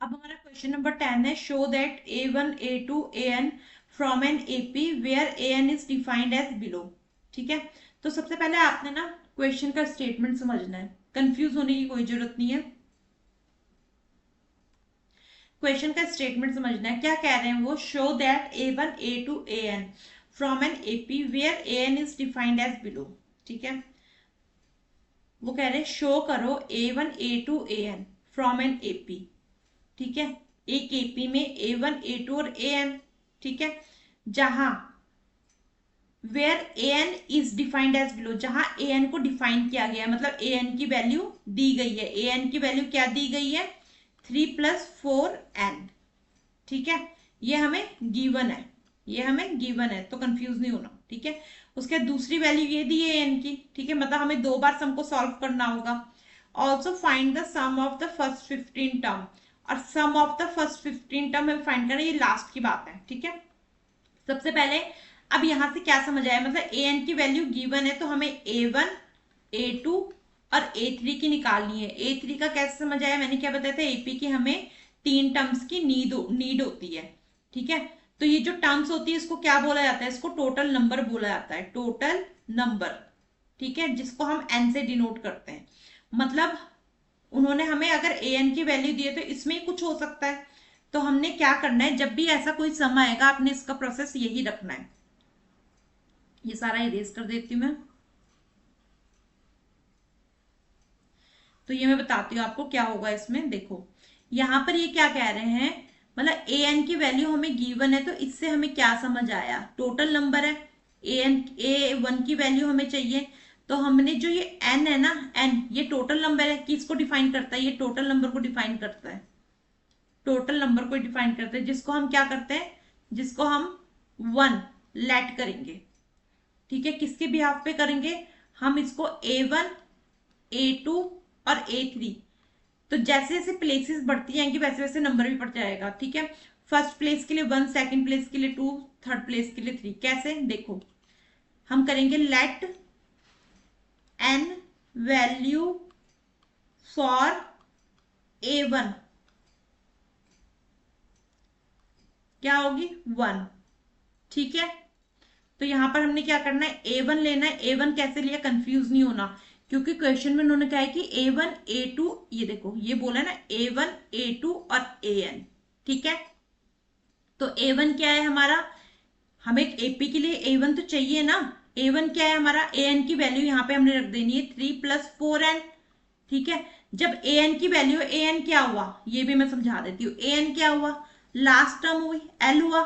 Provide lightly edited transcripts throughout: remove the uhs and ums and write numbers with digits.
अब हमारा question number 10 है, show that A1 A2 AN from n AP where AN is defined as below. ठीक है, तो सबसे पहले आपने ना क्वेश्चन का स्टेटमेंट समझना है, कंफ्यूज होने की कोई जरूरत नहीं है। क्वेश्चन का स्टेटमेंट समझना है, क्या कह रहे हैं वो, show that A1 A2 AN from n AP where AN is defined as below. ठीक है, वो कह रहे हैं शो करो A1 A2 AN from n AP। ठीक है, एक एपी में A1 A2 और AN। ठीक है, जहां where AN is defined as below, जहां AN को डिफाइन किया गया है, मतलब AN की वैल्यू दी गई है। AN की वैल्यू क्या दी गई है, 3+4N। ठीक है, ये हमें गिवन है, ये हमें गिवन है, तो कंफ्यूज नहीं होना। ठीक है, उसके दूसरी वैल्यू ये दी है AN की। ठीक है, मतलब हमें दो बार सम को सॉल्व करना होगा। Also find the sum of the first 15 term, और sum of the first 15 term में फाइंड करना, ये लास्ट की बात है। ठीक है, सबसे पहले अब यहां से क्या समझ आया, मतलब AN की वैल्यू गिवन है, तो हमें A1 A2 और A3 की निकालनी है। A3 का कैसे समझ आया, मैंने क्या बताया था, AP की हमें 3 टर्म्स की नीड होती है। ठीक है, तो ये जो टर्म्स होती है इसको क्या बोला जाता है, इसको टोटल नंबर बोला जाता है, टोटल नंबर। ठीक है, जिसको हम N से डिनोट करते हैं। मतलब उन्होंने हमें अगर AN की वैल्यू दी है तो इसमें ही कुछ हो सकता है। तो हमने क्या करना है, जब भी ऐसा कोई सम आएगा आपने इसका प्रोसेस यही रखना है। ये सारा इरेज कर देती हूँ मैं। तो ये मैं बताती हूँ आपको क्या होगा इसमें। देखो यहां पर ये क्या कह रहे हैं, मतलब AN की वैल्यू हमें गिवन है, तो इससे हमें क्या समझ आया, टोटल नंबर है। A1 की वैल्यू हमें चाहिए, तो हमने जो ये N है ना, N ये टोटल नंबर है, किसको डिफाइन करता है, ये टोटल नंबर को डिफाइन करता है। टोटल नंबर को डिफाइन करते हैं, जिसको हम क्या करते हैं, जिसको हम 1 लेट करेंगे। ठीक है, किसके बिहाफ पे करेंगे, हम इसको A1 A2 और A3, तो जैसे जैसे प्लेसेस बढ़ती जाएंगी वैसे वैसे नंबर भी बढ़ जाएगा। ठीक है, फर्स्ट प्लेस के लिए 1, सेकंड प्लेस के लिए 2, थर्ड प्लेस के लिए 3। कैसे, देखो हम करेंगे late n value for A1 क्या होगी, 1। ठीक है, तो यहां पर हमने क्या करना है, A1 लेना है। A1 कैसे लिया, कंफ्यूज नहीं होना, क्योंकि क्वेश्चन में उन्होंने कहा है कि A1 A2, ये देखो ये बोला है ना, A1 A2 और AN। ठीक है, तो A1 क्या है हमारा, हमें AP के लिए A1 तो चाहिए ना। A1 क्या है हमारा, AN की वैल्यू यहाँ पे हमने रख देनी है 3+4N। ठीक है, जब AN की वैल्यू, AN क्या हुआ ये भी मैं समझा देती हूँ। AN क्या हुआ, लास्ट टर्म हुई L हुआ,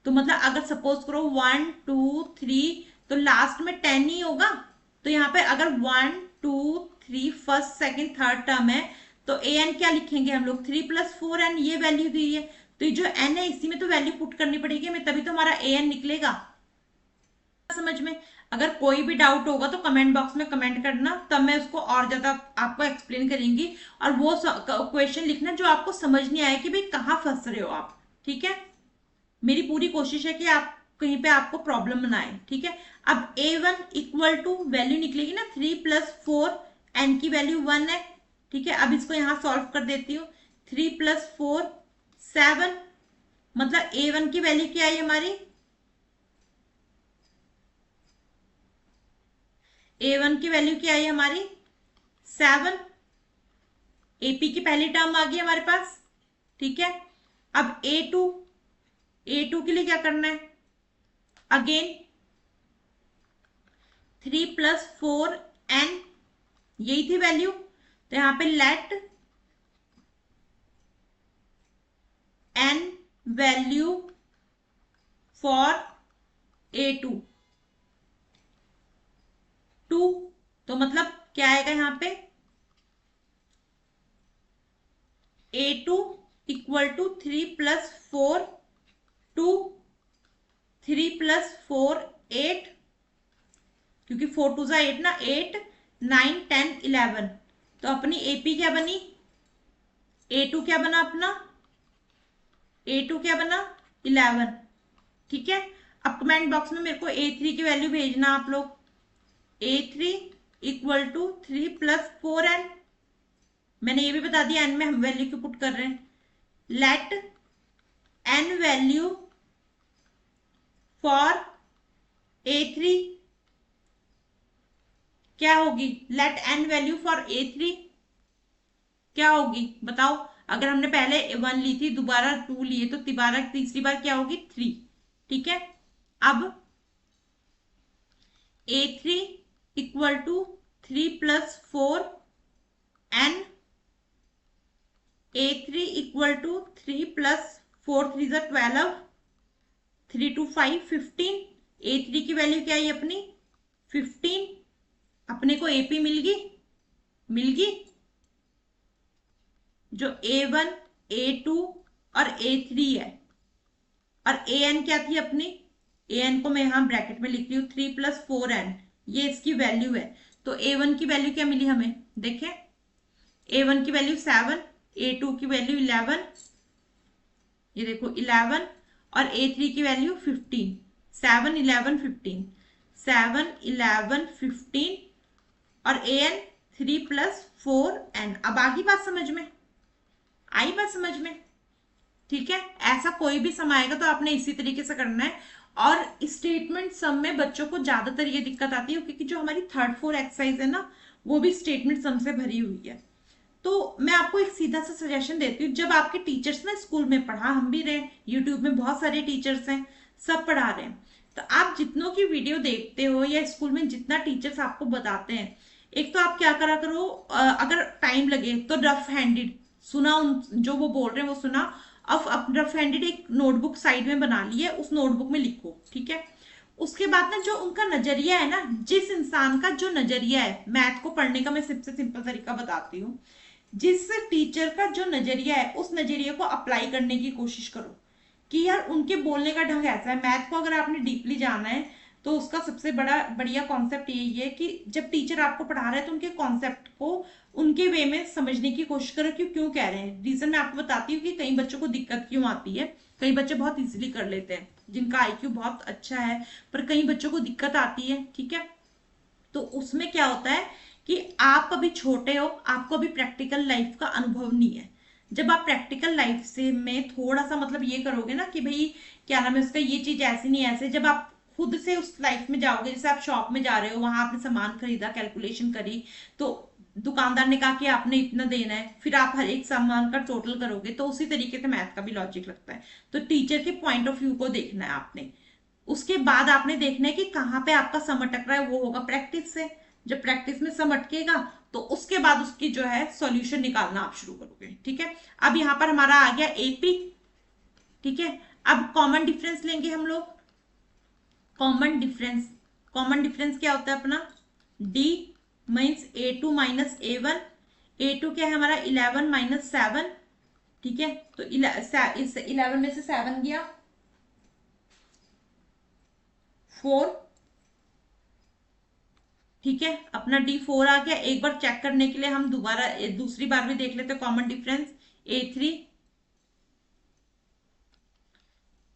तो मतलब अगर सपोज करो 1 2 3, तो लास्ट में 10 ही होगा। तो यहाँ पे अगर 1 2 3 फर्स्ट सेकंड थर्ड टर्म है, तो AN क्या लिखेंगे हम लोग, 3+4N, ये वैल्यू दी है। तो ये जो N है इसी में तो वैल्यू पुट करनी पड़ेगी हमें, तभी तो हमारा AN निकलेगा। समझ में, अगर कोई भी डाउट होगा तो कमेंट बॉक्स में कमेंट करना, तब मैं उसको और ज्यादा आपको एक्सप्लेन करेंगी। और वो क्वेश्चन लिखना जो आपको समझ नहीं आया कि भाई कहाँ फंस रहे हो आप। ठीक है, मेरी पूरी कोशिश है कि आप कहीं पे आपको प्रॉब्लम ना आए। ठीक है, अब A1 इक्वल टू वैल्यू निकलेगी ना 3+4, N की वैल्यू 1 है। ठीक है, अब इसको यहां सॉल्व कर देती हूँ, 3+4 7, मतलब A1 की वैल्यू क्या आई हमारी, A1 की वैल्यू क्या आई हमारी 7। AP की पहली टर्म आ गई हमारे पास। ठीक है, अब A2 के लिए क्या करना है, अगेन 3+4N, यही थी वैल्यू, तो यहां पे late N value for A2 2, तो मतलब क्या आएगा यहां पे, A2 इक्वल टू 3+4 2, 3+4 8, क्योंकि 4 2 8 ना, 8 9 10 11, तो अपनी AP क्या बनी, A2 क्या बना अपना, A2 क्या बना 11। ठीक है, अब कमेंट बॉक्स में मेरे को A3 की वैल्यू भेजना आप लोग, A3 इक्वल टू 3+4N। मैंने ये भी बता दिया N में हम वैल्यू क्यों पुट कर रहे हैं, late N value for A3 क्या होगी, late N value for A3 क्या होगी बताओ। अगर हमने पहले 1 ली थी, दोबारा 2 लिए, तो दोबारा तीसरी बार क्या होगी 3। ठीक है, अब A3 equal to 3+4 n, A3 equal to 3+4 3 = 12, 3 2 5 15। A3 की वैल्यू क्या है अपनी 15। अपने को AP मिल गई जो A1 A2 और A3 है। और AN क्या थी अपनी, AN को मैं यहां ब्रैकेट में लिख रही हूं 3+4n, ये इसकी वैल्यू है। तो A1 की वैल्यू क्या मिली हमें, देखें A1 की वैल्यू 7, A2 की वैल्यू 11, ये देखो 11, और A3 की वैल्यू 15। 7 11 15, 7 11 15, और AN 3+4n। अब आगी बात समझ में, आई बात समझ में। ठीक है, ऐसा कोई भी सम आएगा तो आपने इसी तरीके से करना है। और स्टेटमेंट सम में बच्चों को ज्यादातर ये दिक्कत आती है क्योंकि जो हमारी 3rd 4 एक्सरसाइज है ना, वो भी स्टेटमेंट सम से भरी हुई है। तो मैं आपको एक सीधा सा सजेशन देती हूँ, जब आपके टीचर्स ना स्कूल में पढ़ा, हम भी रहे, यूट्यूब में बहुत सारे टीचर्स हैं, सब पढ़ा रहे हैं, तो आप जितनों की वीडियो देखते हो या स्कूल में जितना टीचर्स आपको बताते हैं, एक तो आप क्या करा करो, अगर टाइम लगे तो रफ हैंडेड सुना, जो वो बोल रहे हैं वो सुना। अब रफ हैंडेड एक नोटबुक साइड में बना ली है, उस नोटबुक में लिखो। ठीक है, उसके बाद ना जो उनका नजरिया है ना, जिस इंसान का जो नजरिया है, मैथ को पढ़ने का मैं सबसे सिंपल तरीका बताती हूँ, जिस टीचर का जो नजरिया है उस नजरिए को अप्लाई करने की कोशिश करो कि यार उनके बोलने का ढंग ऐसा है। मैथ को अगर आपने डीपली जाना है तो उसका सबसे बड़ा बढ़िया कॉन्सेप्ट यही है कि जब टीचर आपको पढ़ा रहा है तो उनके कॉन्सेप्ट को उनके वे में समझने की कोशिश करो कि क्यों कह रहे हैं। रीजन मैं आपको बताती हूँ कि कई बच्चों को दिक्कत क्यों आती है। कई बच्चे बहुत इजीली कर लेते हैं, जिनका आईक्यू बहुत अच्छा है, पर कई बच्चों को दिक्कत आती है। ठीक है, तो उसमें क्या होता है कि आप अभी छोटे हो, आपको अभी प्रैक्टिकल लाइफ का अनुभव नहीं है। जब आप प्रैक्टिकल लाइफ से में थोड़ा सा मतलब ये करोगे ना कि भाई क्या नाम है उसका, ये चीज ऐसी नहीं ऐसे, जब आप खुद से उस लाइफ में जाओगे, जैसे आप शॉप में जा रहे हो, वहां आपने सामान खरीदा, कैलकुलेशन करी, तो दुकानदार ने कहा कि आपने इतना देना है, फिर आप हर एक सामान का टोटल करोगे, तो उसी तरीके से मैथ का भी लॉजिक लगता है। तो टीचर के पॉइंट ऑफ व्यू को देखना है आपने। उसके बाद आपने देखना है कि कहाँ पे आपका सम अटक रहा है, वो होगा प्रैक्टिस से। जब प्रैक्टिस में सम अटकेगा तो उसके बाद उसकी जो है सॉल्यूशन निकालना आप शुरू करोगे। ठीक है, अब यहाँ पर हमारा आ गया AP। ठीक है, अब कॉमन डिफरेंस लेंगे हम लोग। कॉमन डिफरेंस क्या होता है अपना, D means A2 minus A1। A2 क्या है हमारा 11 माइनस 7। ठीक है, तो 11 में से 7 गया 4। ठीक है, अपना D4 आ गया। एक बार चेक करने के लिए हम दोबारा दूसरी बार भी देख लेते हैं common difference A3,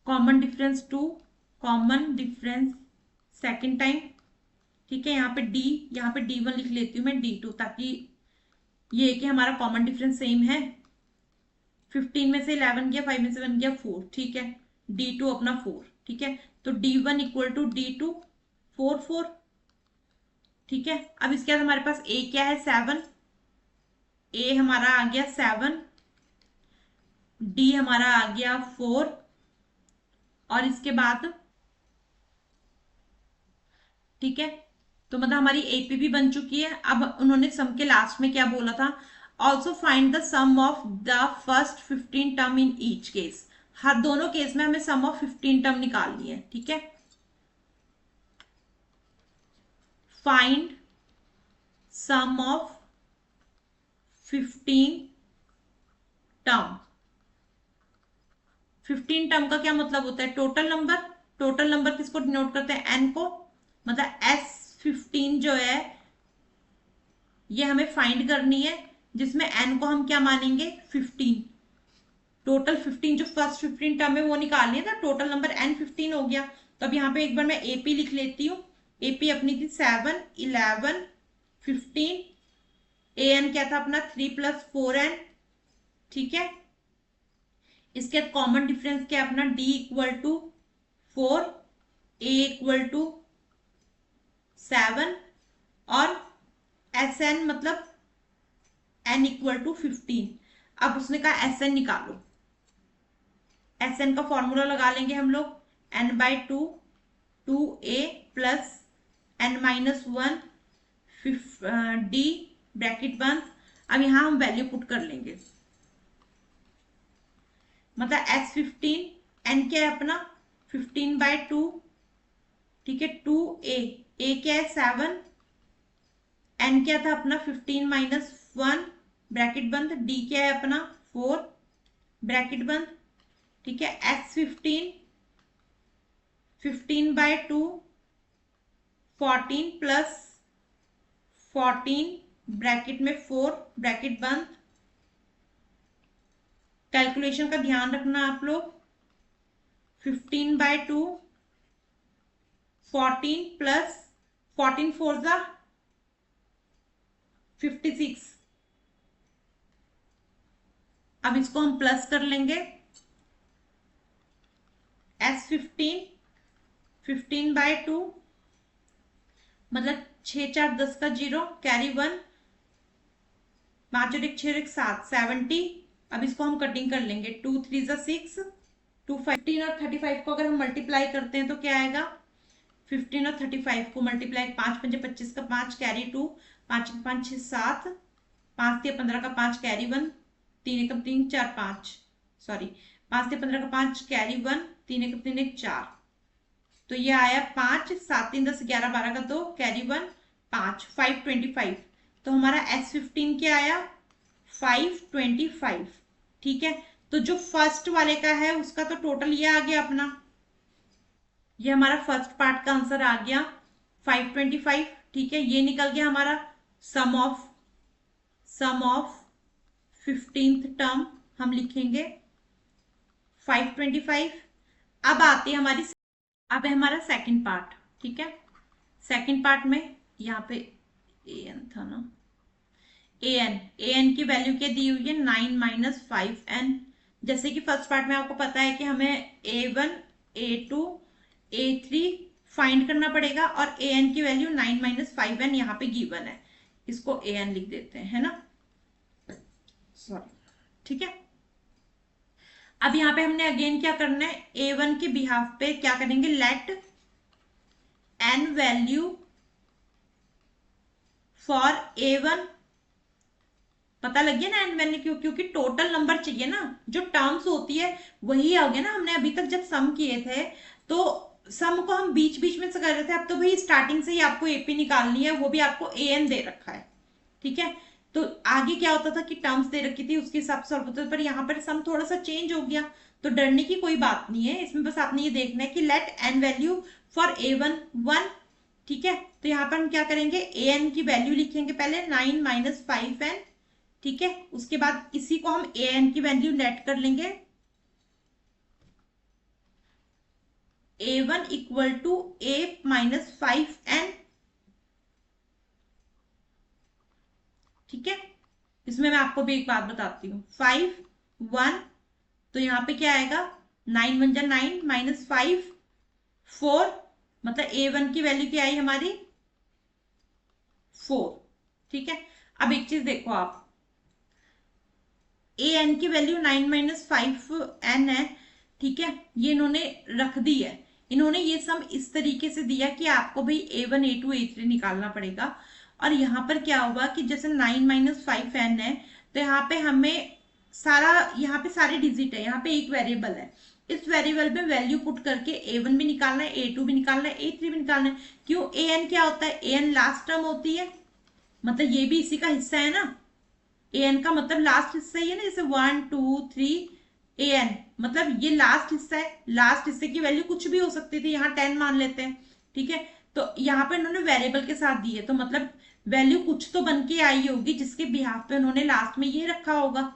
common difference 2, common difference second time. ठीक है, यहाँ पे यहाँ पे D1 लिख लेती हूँ मैं, D2, ताकि ये कि हमारा कॉमन डिफरेंस सेम है। 15 में से 11 गया, 5 में से 1 गया 4। ठीक है, D2 अपना 4। ठीक है, तो D1 इक्वल टू D2 4 4। ठीक है, अब इसके बाद हमारे पास A क्या है 7, A हमारा आ गया 7, D हमारा आ गया 4, और इसके बाद ठीक है, तो मतलब हमारी AP भी बन चुकी है। अब उन्होंने सम के लास्ट में क्या बोला था, also find the sum of the first 15 term in each case. हर दोनों केस में हमें सम ऑफ 15 टर्म निकालनी है। ठीक है, find sum of 15 term. 15 term का क्या मतलब होता है, टोटल नंबर। टोटल नंबर किसको डिनोट करते हैं, एन को, मतलब S15 जो है ये हमें फाइंड करनी है, जिसमें एन को हम क्या मानेंगे 15। टोटल 15 जो फर्स्ट 15 टर्म है वो निकालनी है, तो टोटल नंबर N15 हो गया। तो अब यहाँ पे एक बार मैं AP लिख लेती हूँ। AP अपनी थी 7 11 15, AN क्या था अपना 3+4n। ठीक है, इसके बाद कॉमन डिफरेंस क्या है अपना, d equal to 4, a equal to 7 और Sn मतलब n इक्वल टू 15। अब उसने कहा Sn निकालो, Sn का फॉर्मूला लगा लेंगे हम लोग, n/2 2a plus n-1 d bracket बंद। अब यहां हम वैल्यू पुट कर लेंगे, मतलब S15 n क्या है अपना 15/2, ठीक है, 2a, a क्या है 7, n क्या था अपना 15-1 ब्रैकेट बंद, d क्या है अपना 4 ब्रैकेट बंद, ठीक है, S15 15/2 14 प्लस 14 ब्रैकेट में 4 ब्रैकेट बंद। कैलकुलेशन का ध्यान रखना आप लोग, 15/2 14 प्लस 14 4 जा 56। अब इसको हम प्लस कर लेंगे, S15 15/2 मतलब 6 4 10 का 0 कैरी 1, 5 और 1 6 और 1 7 70। अब इसको हम कटिंग कर लेंगे, 2 3 जा 6, 2 15 और 35 को अगर हम मल्टीप्लाई करते हैं तो क्या आएगा, 15 और 35 को मल्टीप्लाई, 5 5 25 का 5 कैरी 2, 5 5 6 7, 5 3 15 का 5 कैरी 1, 3 1 3 4 5, सॉरी 5 3 15 का 5 कैरी 1, 3 1 3 1 4, तो ये आया 5 7 3 10 11 12 का 2 कैरी 1 5 525। तो हमारा S15 क्या आया 525, ठीक है। तो जो फर्स्ट वाले का है उसका तो टोटल ये आ गया अपना, ये हमारा फर्स्ट पार्ट का आंसर आ गया 525, ठीक है। ये निकल गया हमारा सम ऑफ 15th टर्म, हम लिखेंगे 525। अब आती है हमारी, अब है हमारा सेकंड पार्ट, ठीक है। सेकंड पार्ट में यहाँ पे an था ना, an की वैल्यू क्या दी हुई है 9 - 5n। जैसे कि फर्स्ट पार्ट में आपको पता है कि हमें a1 a2 a3 फाइंड करना पड़ेगा और an की वैल्यू 9 - 5n यहाँ पे गिवन है, इसको an लिख देते हैं, है ना, सॉरी, ठीक है। अब यहाँ पे हमने अगेन क्या करना है, a1 के बिहाफ पे क्या करेंगे, late n value for a1, पता लग गया ना एन वैल्यू क्यों, क्योंकि टोटल नंबर चाहिए ना, जो टर्म्स होती है वही आ गया ना। हमने अभी तक जब सम किए थे तो सम को हम बीच बीच में से कर रहे थे, अब तो भाई स्टार्टिंग से ही आपको एपी निकालनी है, वो भी आपको एन दे रखा है, ठीक है। तो आगे क्या होता था कि टर्म्स दे रखी थी उसके हिसाब से सॉल्व होता था, पर यहाँ पर सम थोड़ा सा चेंज हो गया, तो डरने की कोई बात नहीं है इसमें, बस आपने ये देखना है कि late N value for a1 1, ठीक है। तो यहाँ पर हम क्या करेंगे, an की वैल्यू लिखेंगे पहले 9 - 5n, ठीक है। उसके बाद इसी को हम an की वैल्यू लेट कर लेंगे, a1 equal to a - 5n, ठीक है। इसमें मैं आपको भी एक बात बताती हूँ, 5 1, तो यहाँ पे क्या आएगा 9 1 जा 9 - 5 4, मतलब a1 की वैल्यू क्या आई हमारी 4, ठीक है। अब एक चीज देखो आप, an की वैल्यू 9 - 5n है, ठीक है, ये इन्होंने रख दी है, इन्होंने ये सम इस तरीके से दिया कि आपको भाई a1 a2 a3 निकालना पड़ेगा। और यहाँ पर क्या हुआ कि जैसे 9 - 5n है, तो यहाँ पे हमें सारा, यहाँ पे सारे डिजिट है, यहाँ पे एक वेरिएबल है, इस वेरिएबल में वैल्यू पुट करके a1 भी निकालना है, a2 भी निकालना है, a3 भी निकालना है। क्यों, an क्या होता है, an लास्ट टर्म होती है, मतलब ये भी इसी का हिस्सा है ना, an का मतलब लास्ट हिस्सा ही है ना, जैसे 1 2 3 an मतलब ये लास्ट हिस्सा है, लास्ट हिस्से की वैल्यू कुछ भी हो सकती थी, यहाँ 10 मान लेते हैं, ठीक है। तो यहाँ पे इन्होंने वेरिएबल के साथ दी है, तो मतलब वैल्यू कुछ तो बन के आई होगी जिसके बिहाफ पे उन्होंने लास्ट में ये रखा होगा,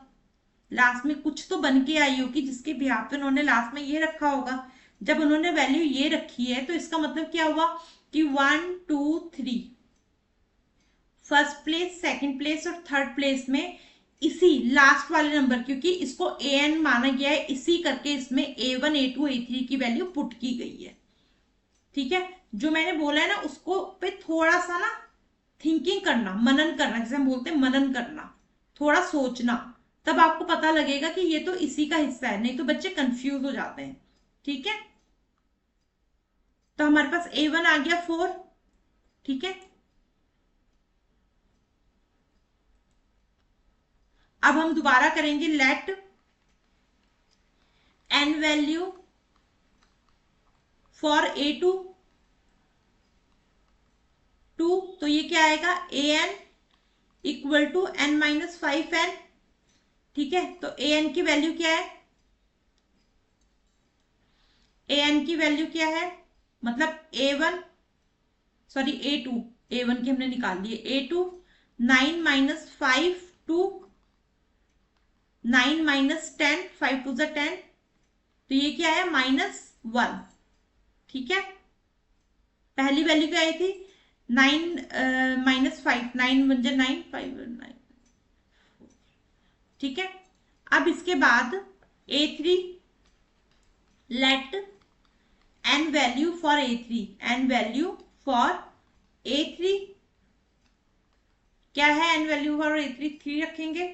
लास्ट में कुछ तो बन के आई होगी जिसके बिहाफ पे उन्होंने लास्ट में ये रखा होगा। जब उन्होंने वैल्यू ये रखी है तो इसका मतलब क्या हुआ कि 1 2 3 फर्स्ट प्लेस, सेकंड प्लेस और थर्ड प्लेस में इसी लास्ट वाले नंबर, क्योंकि इसको an माना गया है, इसी करके इसमें a1 a2 a3 की वैल्यू पुट की गई है। ठीक है, जो मैंने बोला है ना उसको पे थोड़ा सा ना थिंकिंग करना, मनन करना, जैसे हम बोलते हैं मनन करना, थोड़ा सोचना, तब आपको पता लगेगा कि ये तो इसी का हिस्सा है, नहीं तो बच्चे कंफ्यूज हो जाते हैं। ठीक है, तो हमारे पास a1 आ गया 4। ठीक है, अब हम दोबारा करेंगे late n value for a2 2, तो ये क्या आएगा an इक्वल टू n-5n। ठीक है, तो an की वैल्यू क्या है, an की वैल्यू क्या है, मतलब a1 सॉरी a2, a1 की हमने निकाल लिए, a2 9 - 5 टू 9 - 10, 5 टू 10, तो ये क्या है -1। ठीक है, पहली वैल्यू क्या आई थी 9 - 5, 9 × 9 5 9। ठीक है, अब इसके बाद a3 let n value for a3, n value for a3 क्या है, n वैल्यू फॉर a3 3 रखेंगे,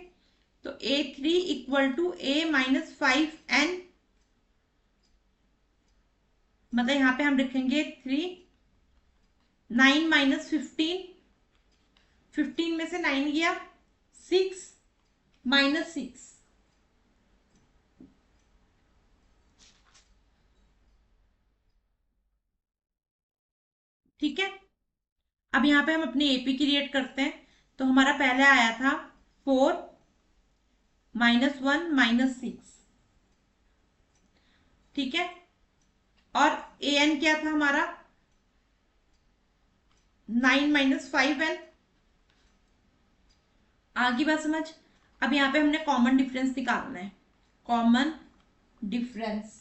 तो a3 equal to a - 5n, मतलब यहां पे हम रखेंगे 3, 9 - 15, 15 में से 9 गया 6 - 6। ठीक है, अब यहाँ पे हम अपनी एपी क्रिएट करते हैं, तो हमारा पहले आया था 4 - 1 - 6। ठीक है, और an क्या था हमारा 9 - 5n। आगे बात समझ। अब यहाँ पे हमने कॉमन डिफरेंस निकालना है, common difference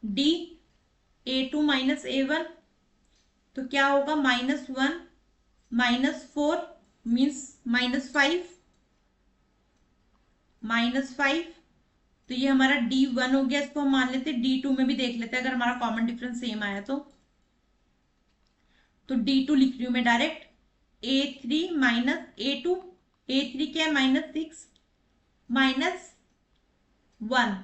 d a2 - a1, तो क्या होगा -1 - 4 मीन्स -5 -5, तो ये हमारा d1 हो गया, इसको हम मान लेते हैं d2 में भी देख लेते हैं अगर हमारा कॉमन डिफरेंस सेम आया तो d2 लिख रही हूं मैं डायरेक्ट, a3 - a2, a3 क्या है -6 -1,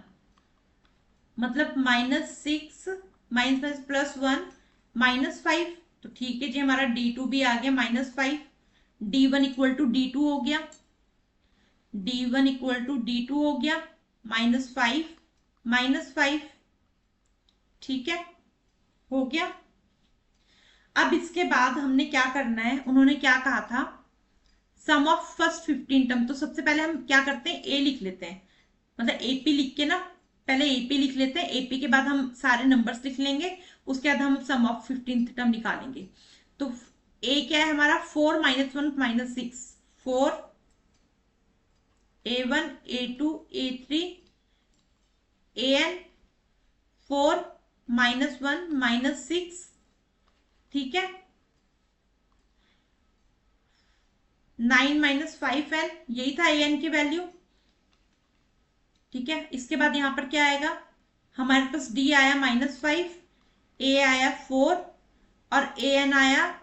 मतलब -6 +1 -5, तो ठीक है जी, हमारा d2 भी आ गया -5, d1 इक्वल टू d2 हो गया, d1 इक्वल टू d2 हो गया -5 -5। ठीक है, हो गया। अब इसके बाद हमने क्या करना है, उन्होंने क्या कहा था सम ऑफ फर्स्ट 15 टर्म, तो सबसे पहले हम क्या करते हैं ए लिख लेते हैं, मतलब एपी लिख के ना पहले एपी लिख लेते हैं, एपी के बाद हम सारे नंबर्स लिख लेंगे, उसके बाद हम सम ऑफ 15th टर्म निकालेंगे। तो ए क्या है हमारा 4 - 1 - 6, 4 a1 a2 a3 an 4 - 1 - 6। ठीक है, 9 - 5n, यही था an की वैल्यू। ठीक है, इसके बाद यहां पर क्या आएगा हमारे पास d आया -5, a आया 4 और an आया,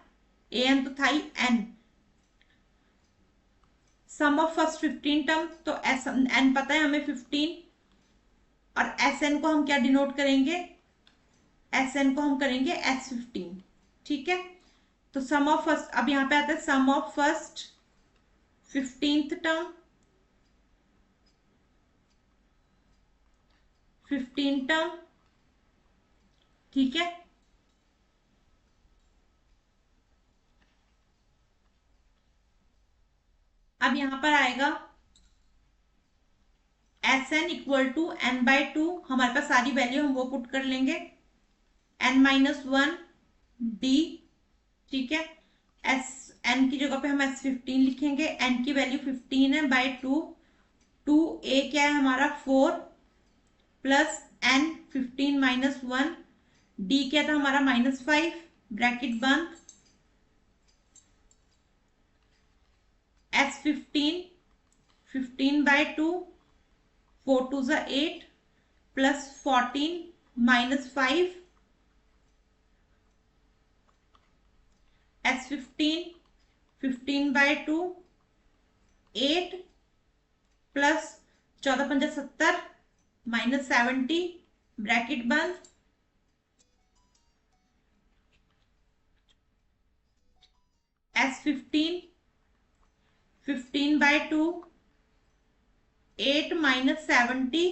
an तो था ही n, sum of first 15 term, तो एस n पता है हमें 15, और Sn को हम क्या डिनोट करेंगे, Sn को हम करेंगे S15। ठीक है, तो सम ऑफ फर्स्ट, अब यहां पे आता है sum of first 15th term, 15 term. ठीक है, अब यहां पर आएगा Sn इक्वल टू n/2, हमारे पास सारी वैल्यू हम वो पुट कर लेंगे, n-1 d। ठीक है, एस एन की जगह पे हम S15 लिखेंगे, n की वैल्यू 15 है बाय 2, 2a क्या है हमारा 4 प्लस n 15 - 1, d क्या था हमारा -5, ब्रैकेट बंद, S15 15/2 4 2 ज़ा 8 प्लस 14 माइनस 5 S15 15/2 8 प्लस 14 पंजा 70 माइनस 70 ब्रैकेट बंद S15 15/2 8 माइनस 70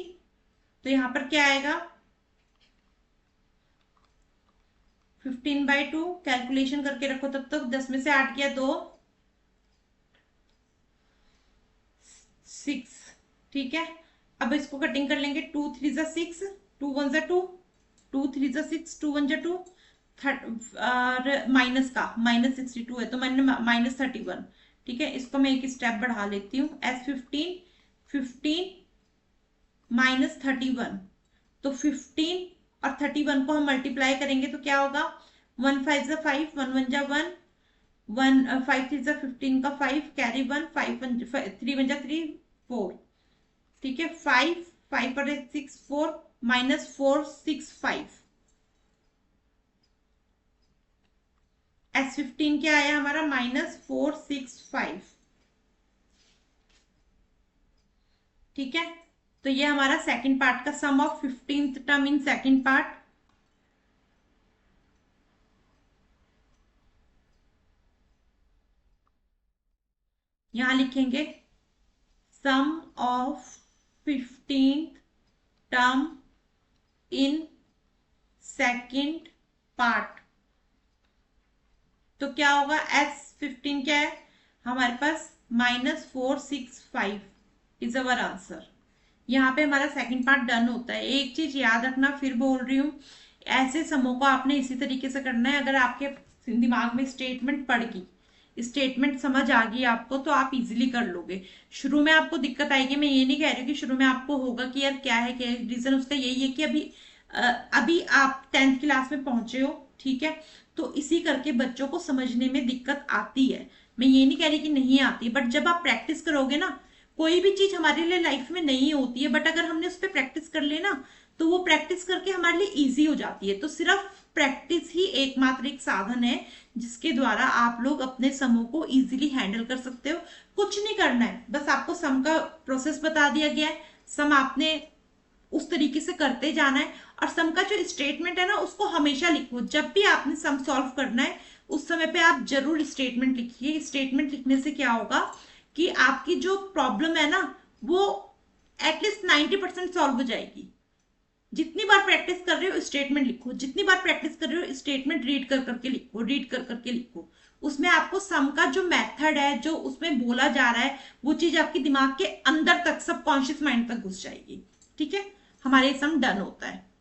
तो यहां पर क्या आएगा 15/2 कैलकुलेशन करके रखो तब तक 10 में से 8 गया 2 6 ठीक है। अब इसको कटिंग कर लेंगे 2 3 ज़ा 6 2 1 ज़ा 2 2 3 ज़ा 6 2 1 ज़ा 2 माइनस का माइनस 62 है तो मैंने माइनस 31 ठीक है। इसको मैं एक स्टेप बढ़ा लेती हूँ S15 15 माइनस 31 तो 15 और 31 को हम मल्टीप्लाई करेंगे तो क्या होगा 1 5 ज़ा 5 1 1 ज़ा 1 1 5 3 ज़ा 15 का 5 कैरी 1 5 3 1 ज़ा 3 4 ठीक है। 5 5 पर 6 4 माइनस 4 6 5 S15 क्या आया हमारा माइनस 4 6 5 ठीक है। तो ये हमारा सेकंड पार्ट का sum of 15th term in second part यहां लिखेंगे sum of 15th term in second part तो क्या होगा S15 क्या है हमारे पास माइनस 4 6 5 इज अवर आंसर। यहाँ पे हमारा सेकंड पार्ट डन होता है। एक चीज याद रखना फिर बोल रही हूँ ऐसे समूह को आपने इसी तरीके से करना है। अगर आपके दिमाग में स्टेटमेंट पड़ गई स्टेटमेंट समझ आ गई आपको तो आप इजीली कर लोगे। शुरू में आपको दिक्कत आएगी मैं ये नहीं कह रही हूँ कि शुरू में आपको होगा कि यार क्या है रीजन उसका यही है कि अभी आप 10th क्लास में पहुंचे हो ठीक है। तो इसी करके बच्चों को समझने में दिक्कत आती है। मैं ये नहीं कह रही कि नहीं आती बट जब आप प्रैक्टिस करोगे ना कोई भी चीज हमारे लिए लाइफ में नहीं होती है बट अगर हमने उस पर प्रैक्टिस कर ले ना तो वो प्रैक्टिस करके हमारे लिए इजी हो जाती है। तो सिर्फ प्रैक्टिस ही एकमात्र एक साधन है जिसके द्वारा आप लोग अपने समूह को इजीली हैंडल कर सकते हो। कुछ नहीं करना है बस आपको सम का प्रोसेस बता दिया गया है। सम आपने उस तरीके से करते जाना है और सम का जो स्टेटमेंट है ना उसको हमेशा लिखो। जब भी आपने सम सॉल्व करना है उस समय पे आप जरूर स्टेटमेंट लिखिए। स्टेटमेंट लिखने से क्या होगा कि आपकी जो प्रॉब्लम है ना वो एटलीस्ट 90% सॉल्व हो जाएगी। जितनी बार प्रैक्टिस कर रहे हो स्टेटमेंट लिखो। जितनी बार प्रैक्टिस कर रहे हो स्टेटमेंट रीड कर करके लिखो रीड कर करके लिखो। उसमें आपको सम का जो मेथड है जो उसमें बोला जा रहा है वो चीज आपके दिमाग के अंदर तक सबकॉन्शियस माइंड तक घुस जाएगी ठीक है। हमारे सम डन होता है।